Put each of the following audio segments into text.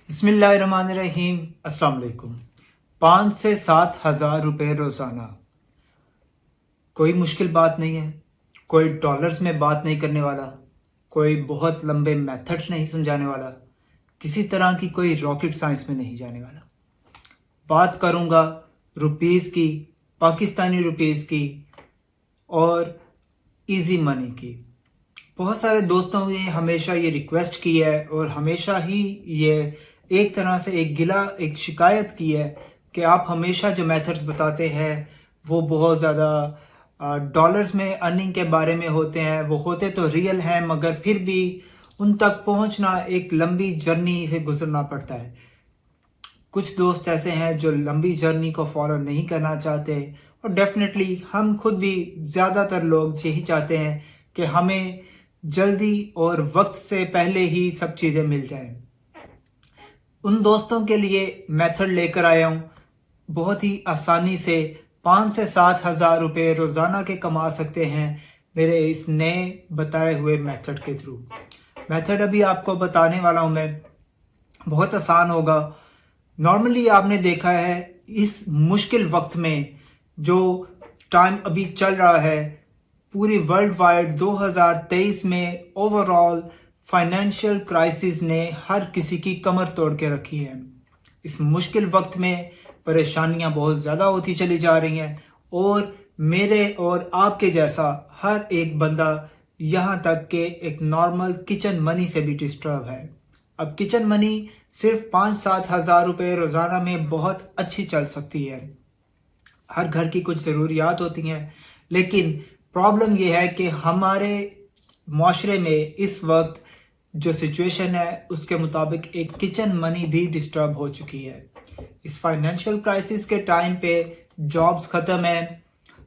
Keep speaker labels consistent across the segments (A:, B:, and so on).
A: बिस्मिल्लाहिर्रहमानिर्रहीम। अस्सलाम वालेकुम। 5 से 7 हज़ार रुपये रोज़ाना कोई मुश्किल बात नहीं है। कोई डॉलर्स में बात नहीं करने वाला, कोई बहुत लंबे मेथड्स नहीं समझाने वाला, किसी तरह की कोई रॉकेट साइंस में नहीं जाने वाला। बात करूँगा रुपीज़ की, पाकिस्तानी रुपीज़ की और इजी मनी की। बहुत सारे दोस्तों ने हमेशा ये रिक्वेस्ट की है और हमेशा ही ये एक तरह से एक शिकायत की है कि आप हमेशा जो मेथड्स बताते हैं वो बहुत ज़्यादा डॉलर्स में अर्निंग के बारे में होते हैं। वो होते तो रियल हैं मगर फिर भी उन तक पहुंचना एक लंबी जर्नी से गुजरना पड़ता है। कुछ दोस्त ऐसे हैं जो लंबी जर्नी को फॉलो नहीं करना चाहते और डेफिनेटली हम खुद भी ज़्यादातर लोग यही चाहते हैं कि हमें जल्दी और वक्त से पहले ही सब चीज़ें मिल जाएं। उन दोस्तों के लिए मेथड लेकर आया हूँ। बहुत ही आसानी से 5 से 7 हज़ार रुपये रोज़ाना के कमा सकते हैं मेरे इस नए बताए हुए मेथड के थ्रू। मेथड अभी आपको बताने वाला हूँ मैं, बहुत आसान होगा। नॉर्मली आपने देखा है इस मुश्किल वक्त में जो टाइम अभी चल रहा है पूरी वर्ल्ड वाइड 2023 में ओवरऑल फाइनेंशियल क्राइसिस ने हर किसी की कमर तोड़ के रखी है। इस मुश्किल वक्त में परेशानियां बहुत ज़्यादा होती चली जा रही हैं और मेरे और आपके जैसा हर एक बंदा यहाँ तक के एक नॉर्मल किचन मनी से भी डिस्टर्ब है। अब किचन मनी सिर्फ 5-7 हज़ार रुपये रोज़ाना में बहुत अच्छी चल सकती है। हर घर की कुछ ज़रूरियात होती हैं, लेकिन प्रॉब्लम यह है कि हमारे माशरे में इस वक्त जो सिचुएशन है उसके मुताबिक एक किचन मनी भी डिस्टर्ब हो चुकी है। इस फाइनेंशियल क्राइसिस के टाइम पे जॉब्स ख़त्म है,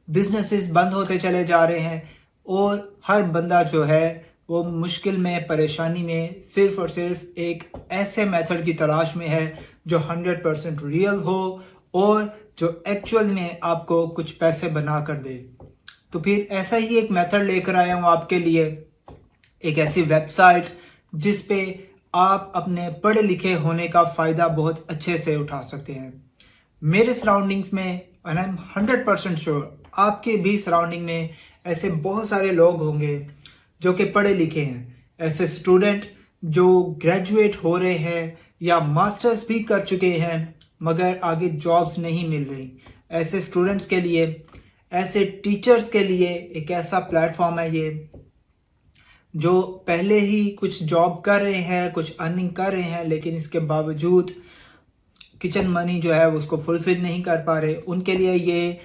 A: बिजनेसेस बंद होते चले जा रहे हैं और हर बंदा जो है वो मुश्किल में, परेशानी में सिर्फ और सिर्फ एक ऐसे मेथड की तलाश में है जो 100% रियल हो और जो एक्चुअल में आपको कुछ पैसे बना कर दे। तो फिर ऐसा ही एक मेथड लेकर आया हूँ आपके लिए, एक ऐसी वेबसाइट जिस पे आप अपने पढ़े लिखे होने का फ़ायदा बहुत अच्छे से उठा सकते हैं। मेरे सराउंडिंग्स में एंड आई एम 100% श्योर आपके भी सराउंडिंग में ऐसे बहुत सारे लोग होंगे जो कि पढ़े लिखे हैं। ऐसे स्टूडेंट जो ग्रेजुएट हो रहे हैं या मास्टर्स भी कर चुके हैं मगर आगे जॉब्स नहीं मिल रही। ऐसे स्टूडेंट्स के लिए, ऐसे टीचर्स के लिए एक ऐसा प्लेटफॉर्म है ये, जो पहले ही कुछ जॉब कर रहे हैं, कुछ अर्निंग कर रहे हैं, लेकिन इसके बावजूद किचन मनी जो है उसको फुलफिल नहीं कर पा रहे। उनके लिए ये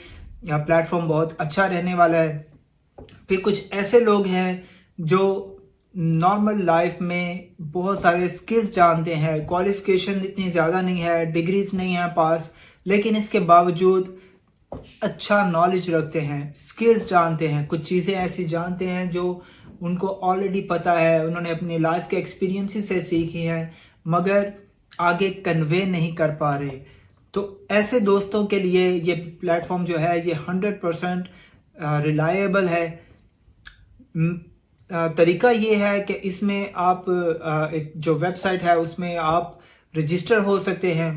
A: प्लेटफॉर्म बहुत अच्छा रहने वाला है। फिर कुछ ऐसे लोग हैं जो नॉर्मल लाइफ में बहुत सारे स्किल्स जानते हैं, क्वालिफिकेशन इतनी ज़्यादा नहीं है, डिग्रीज नहीं है पास, लेकिन इसके बावजूद अच्छा नॉलेज रखते हैं, स्किल्स जानते हैं, कुछ चीज़ें ऐसी जानते हैं जो उनको ऑलरेडी पता है, उन्होंने अपनी लाइफ के एक्सपीरियंसेस से सीखी हैं मगर आगे कन्वे नहीं कर पा रहे। तो ऐसे दोस्तों के लिए ये प्लेटफॉर्म जो है ये 100% रिलायबल है। तरीका ये है कि इसमें आप एक जो वेबसाइट है उसमें आप रजिस्टर हो सकते हैं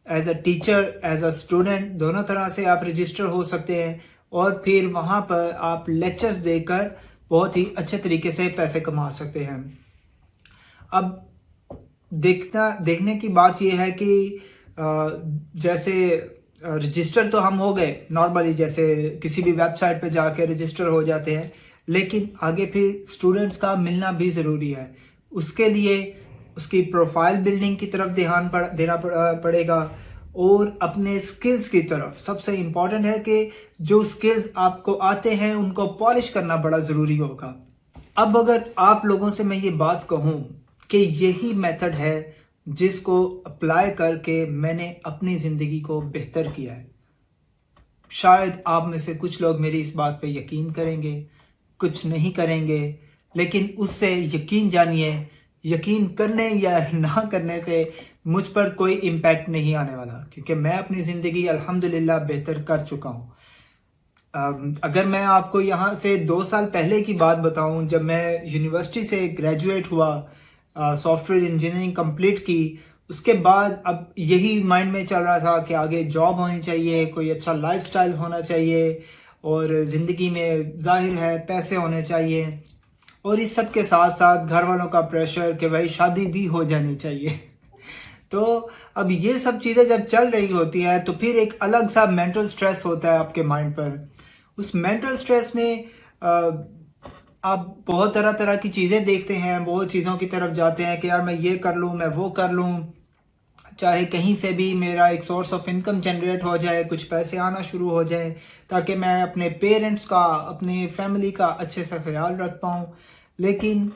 A: as a teacher, as a student, दोनों तरह से आप रजिस्टर हो सकते हैं और फिर वहाँ पर आप लेक्चर्स देकर बहुत ही अच्छे तरीके से पैसे कमा सकते हैं। अब देखने की बात यह है कि जैसे रजिस्टर तो हम हो गए नॉर्मली, जैसे किसी भी वेबसाइट पे जाके रजिस्टर हो जाते हैं, लेकिन आगे फिर स्टूडेंट्स का मिलना भी ज़रूरी है। उसके लिए उसकी प्रोफाइल बिल्डिंग की तरफ ध्यान देना पड़ेगा और अपने स्किल्स की तरफ। सबसे इम्पॉर्टेंट है कि जो स्किल्स आपको आते हैं उनको पॉलिश करना बड़ा ज़रूरी होगा। अब अगर आप लोगों से मैं ये बात कहूँ कि यही मेथड है जिसको अप्लाई करके मैंने अपनी ज़िंदगी को बेहतर किया है, शायद आप में से कुछ लोग मेरी इस बात पे यकीन करेंगे, कुछ नहीं करेंगे, लेकिन उससे यकीन जानिए, यकीन करने या ना करने से मुझ पर कोई इम्पैक्ट नहीं आने वाला, क्योंकि मैं अपनी ज़िंदगी अल्हम्दुलिल्लाह बेहतर कर चुका हूँ। अगर मैं आपको यहाँ से 2 साल पहले की बात बताऊँ, जब मैं यूनिवर्सिटी से ग्रेजुएट हुआ, सॉफ्टवेयर इंजीनियरिंग कंप्लीट की, उसके बाद अब यही माइंड में चल रहा था कि आगे जॉब होनी चाहिए, कोई अच्छा लाइफस्टाइल होना चाहिए और ज़िंदगी में ज़ाहिर है पैसे होने चाहिए और इस सब के साथ साथ घर वालों का प्रेशर कि भाई शादी भी हो जानी चाहिए। तो अब ये सब चीज़ें जब चल रही होती हैं तो फिर एक अलग सा मेंटल स्ट्रेस होता है आपके माइंड पर। उस मेंटल स्ट्रेस में आप बहुत तरह तरह की चीज़ें देखते हैं, बहुत चीज़ों की तरफ जाते हैं कि यार मैं ये कर लूँ, मैं वो कर लूँ, चाहे कहीं से भी मेरा एक सोर्स ऑफ इनकम जनरेट हो जाए, कुछ पैसे आना शुरू हो जाए ताकि मैं अपने पेरेंट्स का, अपनी फैमिली का अच्छे से ख्याल रख पाऊँ। लेकिन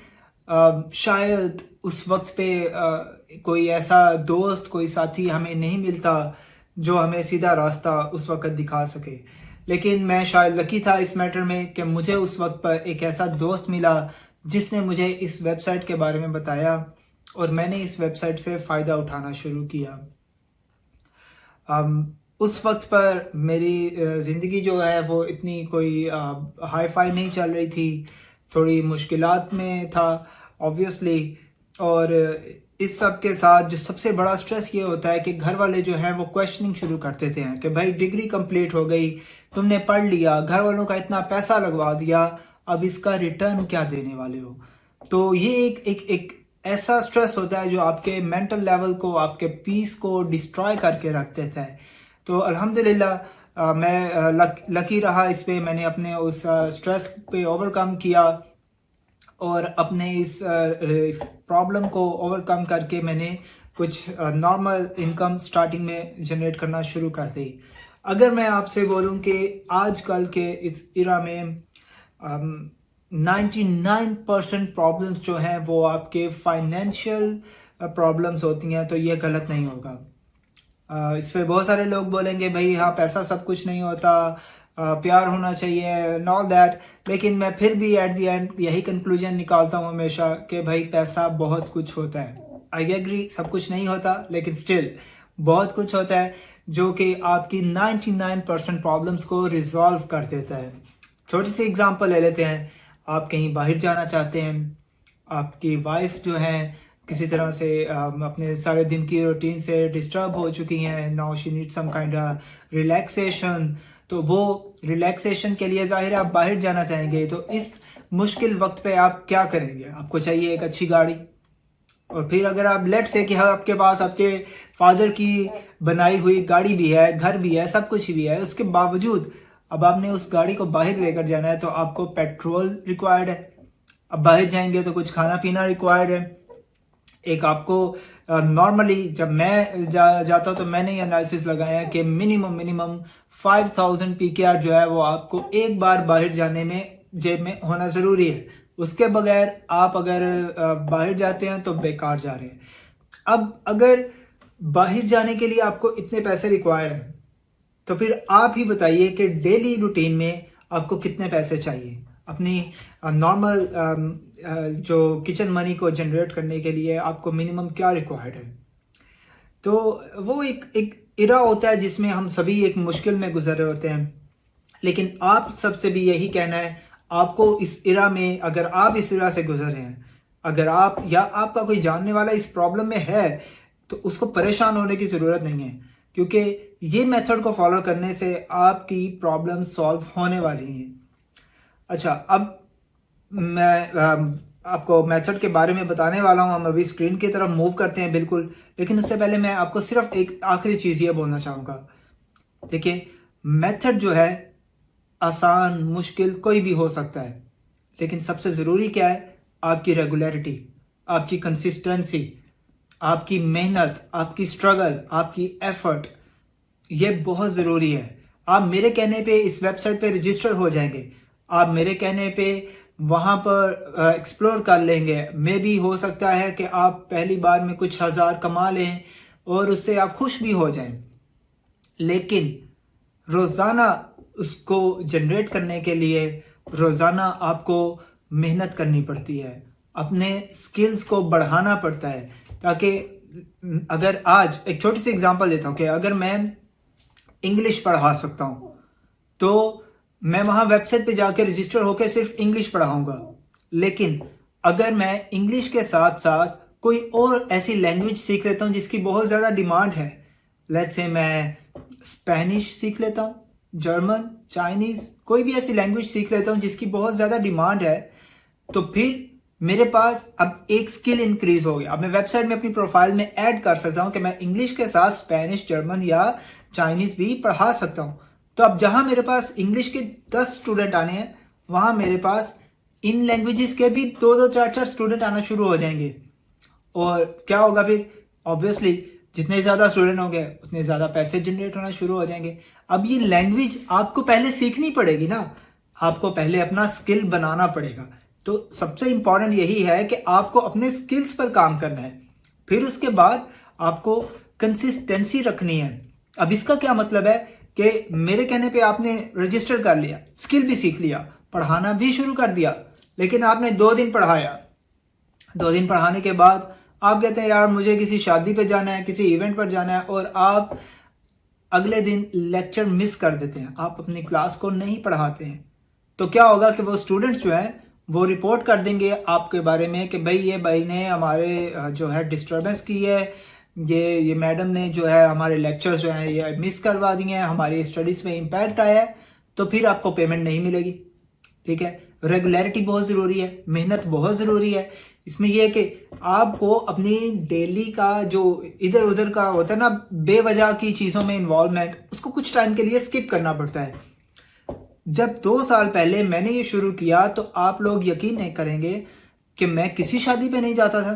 A: शायद उस वक्त पे कोई ऐसा दोस्त, कोई साथी हमें नहीं मिलता जो हमें सीधा रास्ता उस वक्त दिखा सके। लेकिन मैं शायद लकी था इस मैटर में कि मुझे उस वक्त पर एक ऐसा दोस्त मिला जिसने मुझे इस वेबसाइट के बारे में बताया और मैंने इस वेबसाइट से फ़ायदा उठाना शुरू किया। उस वक्त पर मेरी ज़िंदगी जो है वो इतनी कोई हाई फाई नहीं चल रही थी, थोड़ी मुश्किलात में था ऑब्वियसली। और इस सब के साथ जो सबसे बड़ा स्ट्रेस ये होता है कि घर वाले जो हैं वो क्वेश्चनिंग शुरू कर देते हैं कि भाई डिग्री कंप्लीट हो गई, तुमने पढ़ लिया, घर वालों का इतना पैसा लगवा दिया, अब इसका रिटर्न क्या देने वाले हो। तो ये एक ऐसा स्ट्रेस होता है जो आपके मेंटल लेवल को, आपके पीस को डिस्ट्रॉय करके रख देता है। तो अल्हम्दुलिल्लाह मैं लकी रहा इस पे, मैंने अपने उस स्ट्रेस पे ओवरकम किया और अपने इस प्रॉब्लम को ओवरकम करके मैंने कुछ नॉर्मल इनकम स्टार्टिंग में जनरेट करना शुरू कर दी। अगर मैं आपसे बोलूं कि आजकल के इस इरा में 99% प्रॉब्लम्स जो हैं वो आपके फाइनेंशियल प्रॉब्लम्स होती हैं, तो ये गलत नहीं होगा। इस पे बहुत सारे लोग बोलेंगे भाई हाँ पैसा सब कुछ नहीं होता, प्यार होना चाहिए एंड ऑल दैट, लेकिन मैं फिर भी एट द एंड यही कंक्लूजन निकालता हूँ हमेशा कि भाई पैसा बहुत कुछ होता है। आई एग्री सब कुछ नहीं होता, लेकिन स्टिल बहुत कुछ होता है जो कि आपकी 99% प्रॉब्लम्स को रिजॉल्व कर देता है। छोटी सी एग्जांपल ले लेते हैं, आप कहीं बाहर जाना चाहते हैं, आपकी वाइफ जो है किसी तरह से अपने सारे दिन की रूटीन से डिस्टर्ब हो चुकी हैं, now she need some kind of relaxation, तो वो रिलैक्सेशन के लिए ज़ाहिर है आप बाहर जाना चाहेंगे। तो इस मुश्किल वक्त पे आप क्या करेंगे? आपको चाहिए एक अच्छी गाड़ी, और फिर अगर आप लेट से कि हाँ आपके पास आपके फादर की बनाई हुई गाड़ी भी है, घर भी है, सब कुछ भी है, उसके बावजूद अब आपने उस गाड़ी को बाहर लेकर जाना है तो आपको पेट्रोल रिक्वायर्ड है। अब बाहर जाएंगे तो कुछ खाना पीना रिक्वायर्ड है। एक आपको नॉर्मली जब मैं जाता हूँ तो मैंने ये एनालिसिस लगाया है कि मिनिमम 5000 पीकेआर जो है वो आपको एक बार बाहर जाने में जेब में होना ज़रूरी है। उसके बगैर आप अगर बाहर जाते हैं तो बेकार जा रहे हैं। अब अगर बाहर जाने के लिए आपको इतने पैसे रिक्वायर हैं तो फिर आप ही बताइए कि डेली रूटीन में आपको कितने पैसे चाहिए अपनी नॉर्मल जो किचन मनी को जनरेट करने के लिए आपको मिनिमम क्या रिक्वायर्ड है। तो वो एक इरा होता है जिसमें हम सभी एक मुश्किल में गुजर रहे होते हैं, लेकिन आप सबसे भी यही कहना है आपको इस इरा में, अगर आप इस इरा से गुजर रहे हैं, अगर आप या आपका कोई जानने वाला इस प्रॉब्लम में है तो उसको परेशान होने की ज़रूरत नहीं है, क्योंकि ये मेथड को फॉलो करने से आपकी प्रॉब्लम सॉल्व होने वाली है। अच्छा, अब मैं आपको मेथड के बारे में बताने वाला हूँ। हम अभी स्क्रीन की तरफ मूव करते हैं बिल्कुल, लेकिन उससे पहले मैं आपको सिर्फ एक आखिरी चीज़ ये बोलना चाहूँगा। देखिए, मेथड जो है आसान मुश्किल कोई भी हो सकता है, लेकिन सबसे ज़रूरी क्या है? आपकी रेगुलरिटी, आपकी कंसिस्टेंसी, आपकी मेहनत, आपकी स्ट्रगल, आपकी एफर्ट, ये बहुत ज़रूरी है। आप मेरे कहने पे इस वेबसाइट पे रजिस्टर हो जाएंगे, आप मेरे कहने पे वहाँ पर एक्सप्लोर कर लेंगे, मे भी हो सकता है कि आप पहली बार में कुछ हज़ार कमा लें और उससे आप खुश भी हो जाएं, लेकिन रोज़ाना उसको जनरेट करने के लिए रोज़ाना आपको मेहनत करनी पड़ती है, अपने स्किल्स को बढ़ाना पड़ता है, ताकि अगर आज एक छोटी सी एग्जांपल देता हूँ कि अगर मैं इंग्लिश पढ़ा सकता हूँ तो मैं वहाँ वेबसाइट पे जाकर रजिस्टर होकर सिर्फ इंग्लिश पढ़ाऊँगा, लेकिन अगर मैं इंग्लिश के साथ साथ कोई और ऐसी लैंग्वेज सीख लेता हूँ जिसकी बहुत ज़्यादा डिमांड है। लेट्स से मैं स्पेनिश सीख लेता हूँ, जर्मन, चाइनीज़, कोई भी ऐसी लैंग्वेज सीख लेता हूँ जिसकी बहुत ज़्यादा डिमांड है। तो फिर मेरे पास अब एक स्किल इंक्रीज हो गया। अब मैं वेबसाइट में अपनी प्रोफाइल में ऐड कर सकता हूँ कि मैं इंग्लिश के साथ स्पेनिश, जर्मन या चाइनीज़ भी पढ़ा सकता हूँ। तो अब जहाँ मेरे पास इंग्लिश के 10 स्टूडेंट आने हैं, वहाँ मेरे पास इन लैंग्वेजेस के भी 2-2, 4-4 स्टूडेंट आना शुरू हो जाएंगे। और क्या होगा फिर? ऑब्वियसली जितने ज़्यादा स्टूडेंट होंगे उतने ज़्यादा पैसे जनरेट होना शुरू हो जाएंगे। अब ये लैंग्वेज आपको पहले सीखनी पड़ेगी ना, आपको पहले अपना स्किल बनाना पड़ेगा। तो सबसे इंपॉर्टेंट यही है कि आपको अपने स्किल्स पर काम करना है, फिर उसके बाद आपको कंसिस्टेंसी रखनी है। अब इसका क्या मतलब है कि मेरे कहने पे आपने रजिस्टर कर लिया, स्किल भी सीख लिया, पढ़ाना भी शुरू कर दिया, लेकिन आपने 2 दिन पढ़ाया। 2 दिन पढ़ाने के बाद आप कहते हैं यार मुझे किसी शादी पे जाना है, किसी इवेंट पर जाना है, और आप अगले दिन लेक्चर मिस कर देते हैं, आप अपनी क्लास को नहीं पढ़ाते हैं। तो क्या होगा कि वो स्टूडेंट्स जो हैं वो रिपोर्ट कर देंगे आपके बारे में कि भाई ये भाई ने हमारे जो है डिस्टर्बेंस की है, ये मैडम ने जो है हमारे लेक्चर्स जो हैं ये मिस करवा दिए हैं, हमारी स्टडीज़ में इम्पैक्ट आया है। तो फिर आपको पेमेंट नहीं मिलेगी। ठीक है, रेगुलरिटी बहुत ज़रूरी है, मेहनत बहुत ज़रूरी है। इसमें यह है कि आपको अपनी डेली का जो इधर उधर का होता है ना बेवजह की चीज़ों में इन्वॉल्वमेंट, उसको कुछ टाइम के लिए स्किप करना पड़ता है। जब 2 साल पहले मैंने ये शुरू किया तो आप लोग यकीन नहीं करेंगे कि मैं किसी शादी पे नहीं जाता था,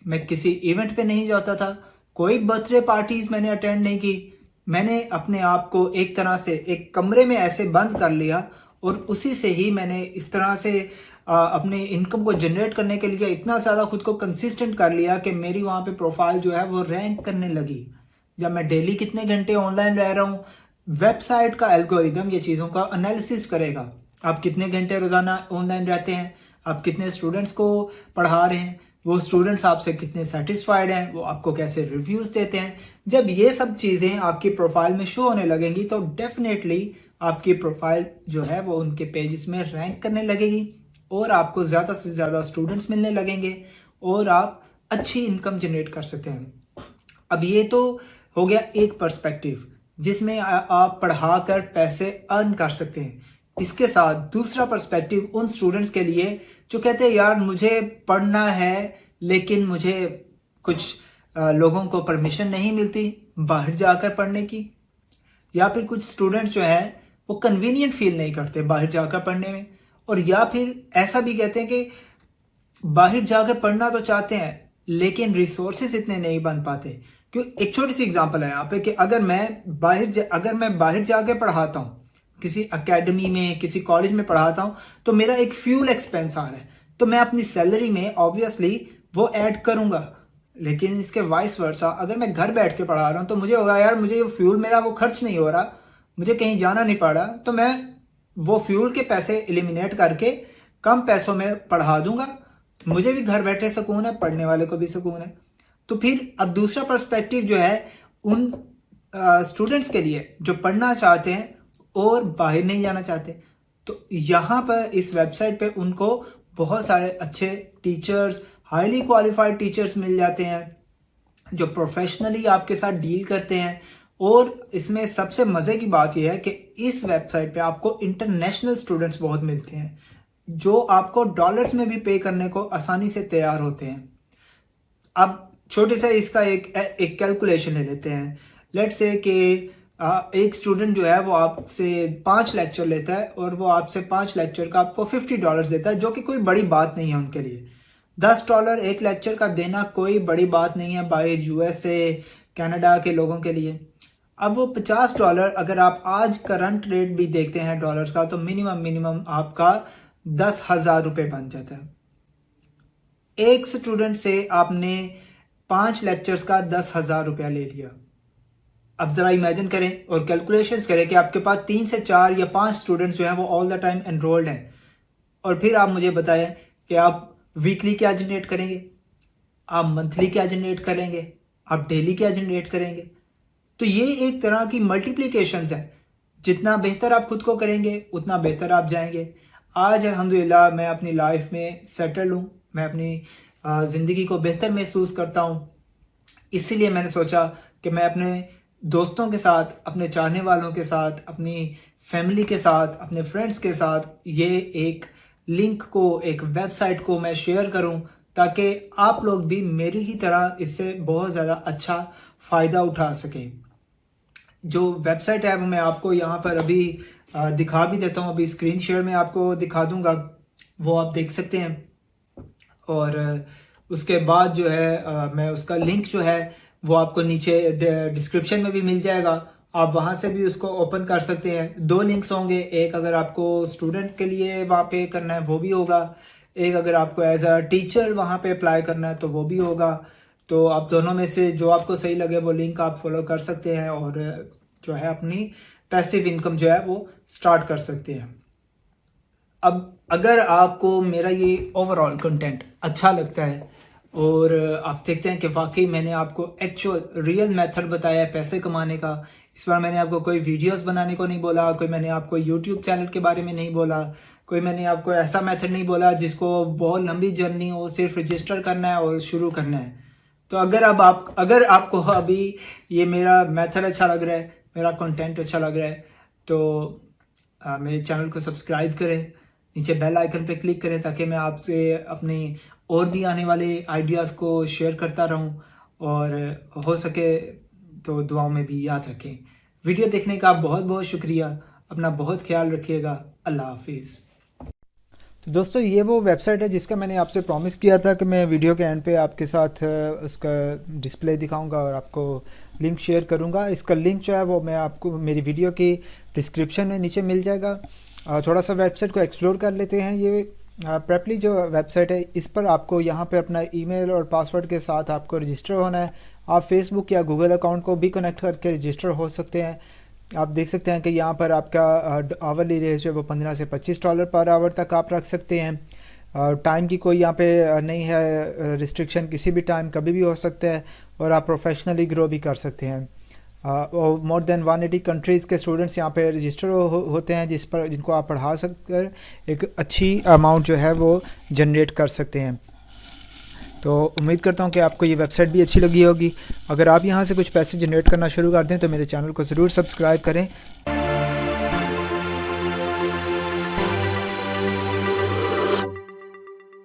A: मैं किसी इवेंट पे नहीं जाता था, कोई बर्थडे पार्टीज मैंने अटेंड नहीं की। मैंने अपने आप को एक तरह से एक कमरे में ऐसे बंद कर लिया और उसी से ही मैंने इस तरह से अपने इनकम को जनरेट करने के लिए इतना ज़्यादा खुद को कंसिस्टेंट कर लिया कि मेरी वहाँ पे प्रोफाइल जो है वो रैंक करने लगी। जब मैं डेली कितने घंटे ऑनलाइन रह रहा हूँ, वेबसाइट का एल्गोरिदम ये चीज़ों का एनालिसिस करेगा। आप कितने घंटे रोज़ाना ऑनलाइन रहते हैं, आप कितने स्टूडेंट्स को पढ़ा रहे हैं, वो स्टूडेंट्स आपसे कितने सेटिस्फाइड हैं, वो आपको कैसे रिव्यूज़ देते हैं। जब ये सब चीज़ें आपकी प्रोफाइल में शो होने लगेंगी तो डेफिनेटली आपकी प्रोफाइल जो है वो उनके पेजेस में रैंक करने लगेगी और आपको ज़्यादा से ज़्यादा स्टूडेंट्स मिलने लगेंगे और आप अच्छी इनकम जनरेट कर सकते हैं। अब ये तो हो गया एक पर्सपेक्टिव जिसमें आप पढ़ाकर पैसे अर्न कर सकते हैं। इसके साथ दूसरा पर्सपेक्टिव उन स्टूडेंट्स के लिए जो कहते हैं यार मुझे पढ़ना है लेकिन मुझे कुछ लोगों को परमिशन नहीं मिलती बाहर जाकर पढ़ने की, या फिर कुछ स्टूडेंट्स जो हैं वो कन्वीनियंट फील नहीं करते बाहर जाकर पढ़ने में, और या फिर ऐसा भी कहते हैं कि बाहर जाकर पढ़ना तो चाहते हैं लेकिन रिसोर्सेज इतने नहीं बन पाते। क्यों? एक छोटी सी एग्जांपल है यहाँ पे कि अगर मैं बाहर जाके पढ़ाता हूँ, किसी एकेडमी में किसी कॉलेज में पढ़ाता हूँ, तो मेरा एक फ्यूल एक्सपेंस आ रहा है, तो मैं अपनी सैलरी में ऑब्वियसली वो ऐड करूंगा। लेकिन इसके वाइस वर्सा अगर मैं घर बैठ के पढ़ा रहा हूँ तो मुझे होगा यार मुझे ये फ्यूल मेरा वो खर्च नहीं हो रहा, मुझे कहीं जाना नहीं पड़ रहा, तो मैं वो फ्यूल के पैसे एलिमिनेट करके कम पैसों में पढ़ा दूंगा। मुझे भी घर बैठे सुकून है, पढ़ने वाले को भी सुकून है। तो फिर अब दूसरा पर्सपेक्टिव जो है उन स्टूडेंट्स के लिए जो पढ़ना चाहते हैं और बाहर नहीं जाना चाहते, तो यहाँ पर इस वेबसाइट पे उनको बहुत सारे अच्छे टीचर्स, हाईली क्वालिफाइड टीचर्स मिल जाते हैं जो प्रोफेशनली आपके साथ डील करते हैं। और इसमें सबसे मज़े की बात यह है कि इस वेबसाइट पे आपको इंटरनेशनल स्टूडेंट्स बहुत मिलते हैं जो आपको डॉलर्स में भी पे करने को आसानी से तैयार होते हैं। अब छोटे से इसका एक कैलकुलेशन ले लेते हैं। लेट्स से कि एक स्टूडेंट जो है वो आपसे 5 लेक्चर लेता है और वो आपसे 5 लेक्चर का आपको $50 देता है, जो कि कोई बड़ी बात नहीं है उनके लिए। $10 एक लेक्चर का देना कोई बड़ी बात नहीं है बाहर यूएसए, कनाडा के लोगों के लिए। अब वो $50 अगर आप आज करंट रेट भी देखते हैं डॉलर्स का, तो मिनिमम आपका 10,000 रुपये बन जाता है। एक स्टूडेंट से आपने 5 लेक्चर्स का 10,000 रुपया ले लिया। अब जरा इमेजिन करें और कैलकुलेशंस करें कि आपके पास 3 से 4 या 5 स्टूडेंट्स जो हैं वो ऑल द टाइम एनरोल्ड हैं, और फिर आप मुझे बताएं कि आप वीकली क्या जनरेट करेंगे, आप मंथली क्या जनरेट करेंगे, आप डेली क्या जनरेट करेंगे। तो ये एक तरह की मल्टीप्लिकेशंस है। जितना बेहतर आप खुद को करेंगे उतना बेहतर आप जाएंगे। आज अल्हम्दुलिल्लाह मैं अपनी लाइफ में सेटल हूँ, मैं अपनी ज़िंदगी को बेहतर महसूस करता हूँ। इसीलिए मैंने सोचा कि मैं अपने दोस्तों के साथ, अपने चाहने वालों के साथ, अपनी फैमिली के साथ, अपने फ्रेंड्स के साथ ये एक लिंक को, एक वेबसाइट को मैं शेयर करूं, ताकि आप लोग भी मेरी ही तरह इससे बहुत ज़्यादा अच्छा फ़ायदा उठा सकें। जो वेबसाइट है वो मैं आपको यहाँ पर अभी दिखा भी देता हूँ। अभी स्क्रीन शेयर में आपको दिखा दूंगा, वो आप देख सकते हैं। और उसके बाद जो है मैं उसका लिंक जो है वो आपको नीचे डिस्क्रिप्शन में भी मिल जाएगा। आप वहाँ से भी उसको ओपन कर सकते हैं। 2 लिंक्स होंगे, एक अगर आपको स्टूडेंट के लिए वहाँ पे करना है वो भी होगा, एक अगर आपको एज अ टीचर वहाँ पे अप्लाई करना है तो वो भी होगा। तो आप दोनों में से जो आपको सही लगे वो लिंक आप फॉलो कर सकते हैं और जो है अपनी पैसिव इनकम जो है वो स्टार्ट कर सकते हैं। अब अगर आपको मेरा ये ओवरऑल कंटेंट अच्छा लगता है और आप देखते हैं कि वाकई मैंने आपको एक्चुअल रियल मेथड बताया है पैसे कमाने का, इस बार मैंने आपको कोई वीडियोस बनाने को नहीं बोला, कोई मैंने आपको यूट्यूब चैनल के बारे में नहीं बोला, कोई मैंने आपको ऐसा मेथड नहीं बोला जिसको बहुत लंबी जर्नी हो, सिर्फ रजिस्टर करना है और शुरू करना है। तो अगर आपको अभी ये मेरा मेथड अच्छा लग रहा है, मेरा कंटेंट अच्छा लग रहा है, तो मेरे चैनल को सब्सक्राइब करें, नीचे बेल आइकन पे क्लिक करें ताकि मैं आपसे अपने और भी आने वाले आइडियाज़ को शेयर करता रहूं, और हो सके तो दुआओं में भी याद रखें। वीडियो देखने का बहुत बहुत शुक्रिया। अपना बहुत ख्याल रखिएगा। अल्लाह हाफिज़। तो दोस्तों ये वो वेबसाइट है जिसका मैंने आपसे प्रॉमिस किया था कि मैं वीडियो के एंड पे आपके साथ उसका डिस्प्ले दिखाऊंगा और आपको लिंक शेयर करूंगा। इसका लिंक जो है वो मैं आपको मेरी वीडियो की डिस्क्रिप्शन में नीचे मिल जाएगा। थोड़ा सा वेबसाइट को एक्सप्लोर कर लेते हैं। ये प्रेपली जो वेबसाइट है, इस पर आपको यहाँ पे अपना ईमेल और पासवर्ड के साथ आपको रजिस्टर होना है। आप फेसबुक या गूगल अकाउंट को भी कनेक्ट करके रजिस्टर हो सकते हैं। आप देख सकते हैं कि यहाँ पर आपका आवरली रेट जो है वो $15 से $25 पर आवर तक आप रख सकते हैं। और टाइम की कोई यहाँ पे नहीं है रिस्ट्रिक्शन, किसी भी टाइम कभी भी हो सकता है, और आप प्रोफेशनली ग्रो भी कर सकते हैं। और मोर देन 180 कंट्रीज़ के स्टूडेंट्स यहाँ पे रजिस्टर होते हैं जिनको आप पढ़ा सककर एक अच्छी अमाउंट जो है वो जनरेट कर सकते हैं। तो उम्मीद करता हूँ कि आपको ये वेबसाइट भी अच्छी लगी होगी। अगर आप यहाँ से कुछ पैसे जनरेट करना शुरू कर दें तो मेरे चैनल को ज़रूर सब्सक्राइब करें।